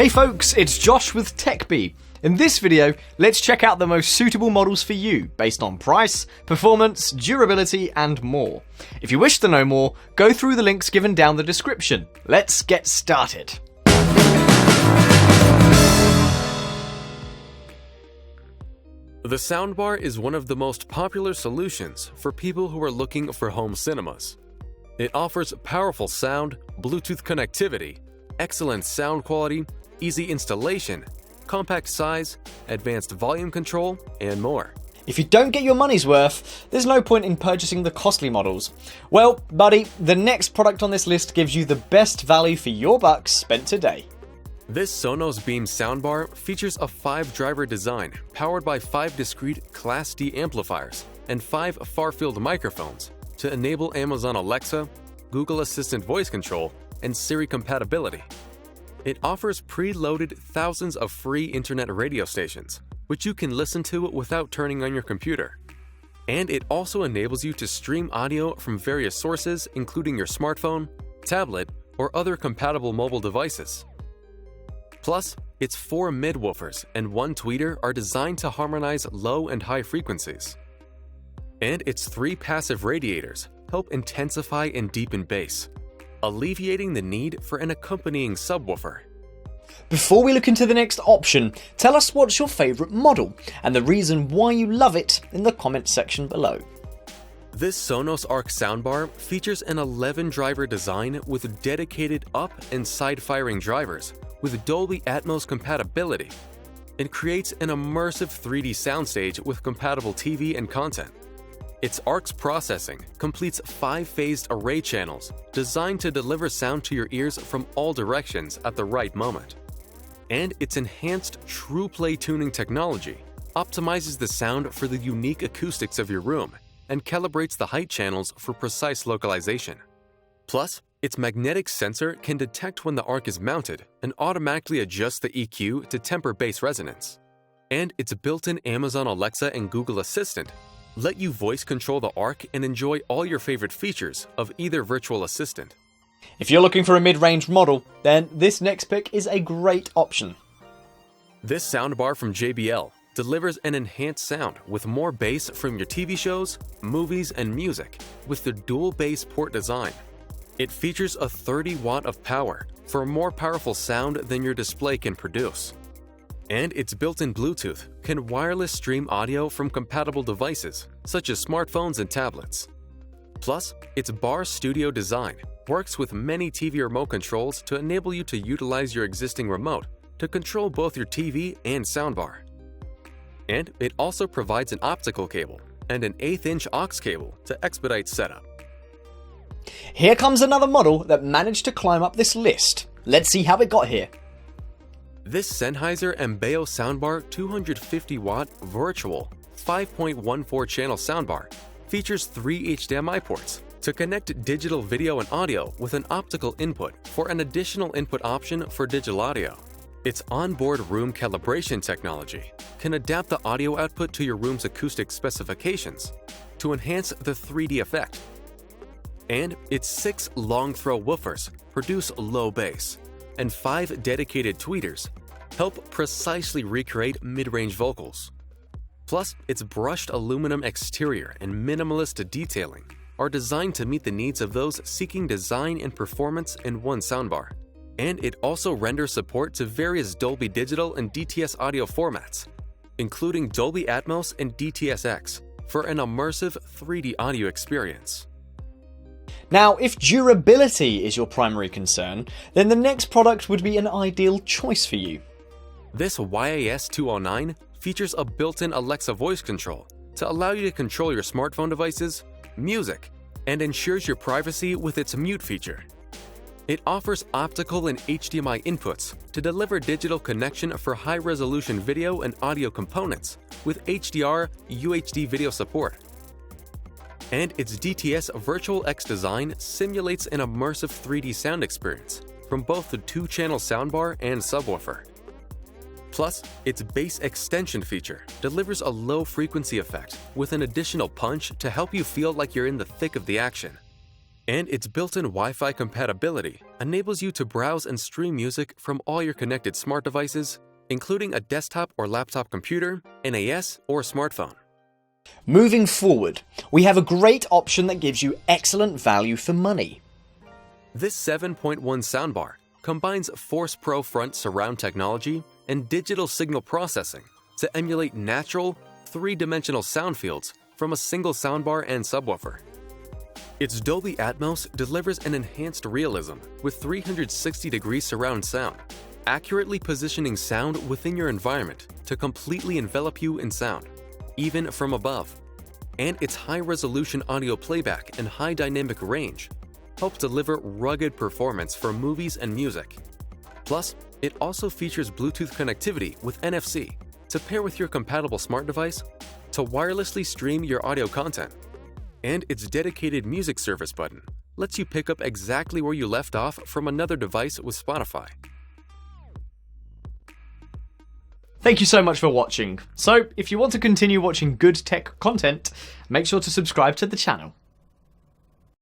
Hey folks, it's Josh with TechBee. In this video, let's check out the most suitable models for you based on price, performance, durability, and more. If you wish to know more, go through the links given down the description. Let's get started. The soundbar is one of the most popular solutions for people who are looking for home cinemas. It offers powerful sound, Bluetooth connectivity, excellent sound quality, easy installation, compact size, advanced volume control, and more. If you don't get your money's worth, there's no point in purchasing the costly models. Well, buddy, the next product on this list gives you the best value for your bucks spent today. This Sonos Beam soundbar features a 5-driver design powered by 5 discrete Class D amplifiers and 5 far-field microphones to enable Amazon Alexa, Google Assistant voice control, and Siri compatibility. It offers preloaded thousands of free internet radio stations, which you can listen to without turning on your computer. And it also enables you to stream audio from various sources, including your smartphone, tablet, or other compatible mobile devices. Plus, its 4 mid-woofers and 1 tweeter are designed to harmonize low and high frequencies. And its 3 passive radiators help intensify and deepen bass, alleviating the need for an accompanying subwoofer. Before we look into the next option, tell us what's your favourite model and the reason why you love it in the comments section below. This Sonos Arc soundbar features an 11-driver design with dedicated up and side-firing drivers with Dolby Atmos compatibility, and creates an immersive 3D soundstage with compatible TV and content. Its ARC's processing completes 5-phased array channels designed to deliver sound to your ears from all directions at the right moment. And its enhanced TruePlay tuning technology optimizes the sound for the unique acoustics of your room and calibrates the height channels for precise localization. Plus, its magnetic sensor can detect when the Arc is mounted and automatically adjust the EQ to temper bass resonance. And its built-in Amazon Alexa and Google Assistant let you voice control the Arc and enjoy all your favorite features of either virtual assistant. If you're looking for a mid-range model, then this next pick is a great option. This soundbar from JBL delivers an enhanced sound with more bass from your TV shows, movies, and music with the dual bass port design. It features a 30 watt of power for a more powerful sound than your display can produce. And its built-in Bluetooth can wireless stream audio from compatible devices such as smartphones and tablets. Plus, its bar studio design works with many TV remote controls to enable you to utilize your existing remote to control both your TV and soundbar. And it also provides an optical cable and an 1/8-inch aux cable to expedite setup. Here comes another model that managed to climb up this list. Let's see how it got here. This Sennheiser Embeo soundbar 250 watt virtual 5.14 channel soundbar features 3 HDMI ports to connect digital video and audio with an optical input for an additional input option for digital audio. Its onboard room calibration technology can adapt the audio output to your room's acoustic specifications to enhance the 3D effect. And its 6 long-throw woofers produce low bass, and 5 dedicated tweeters help precisely recreate mid-range vocals. Plus, its brushed aluminum exterior and minimalist detailing are designed to meet the needs of those seeking design and performance in one soundbar. And it also renders support to various Dolby Digital and DTS audio formats, including Dolby Atmos and DTS:X, for an immersive 3D audio experience. Now, if durability is your primary concern, then the next product would be an ideal choice for you. This YAS209 features a built-in Alexa voice control to allow you to control your smartphone devices, music, and ensures your privacy with its mute feature. It offers optical and HDMI inputs to deliver digital connection for high-resolution video and audio components with HDR, UHD video support. And its DTS Virtual X design simulates an immersive 3D sound experience from both the 2-channel soundbar and subwoofer. Plus, its bass extension feature delivers a low-frequency effect with an additional punch to help you feel like you're in the thick of the action. And its built-in Wi-Fi compatibility enables you to browse and stream music from all your connected smart devices, including a desktop or laptop computer, NAS, or smartphone. Moving forward, we have a great option that gives you excellent value for money. This 7.1 soundbar combines Force Pro front surround technology and digital signal processing to emulate natural, three-dimensional sound fields from a single soundbar and subwoofer. Its Dolby Atmos delivers an enhanced realism with 360-degree surround sound, accurately positioning sound within your environment to completely envelop you in sound, even from above. And its high-resolution audio playback and high dynamic range help deliver rugged performance for movies and music. Plus, it also features Bluetooth connectivity with NFC to pair with your compatible smart device to wirelessly stream your audio content. And its dedicated music service button lets you pick up exactly where you left off from another device with Spotify. Thank you so much for watching. So, if you want to continue watching good tech content, make sure to subscribe to the channel.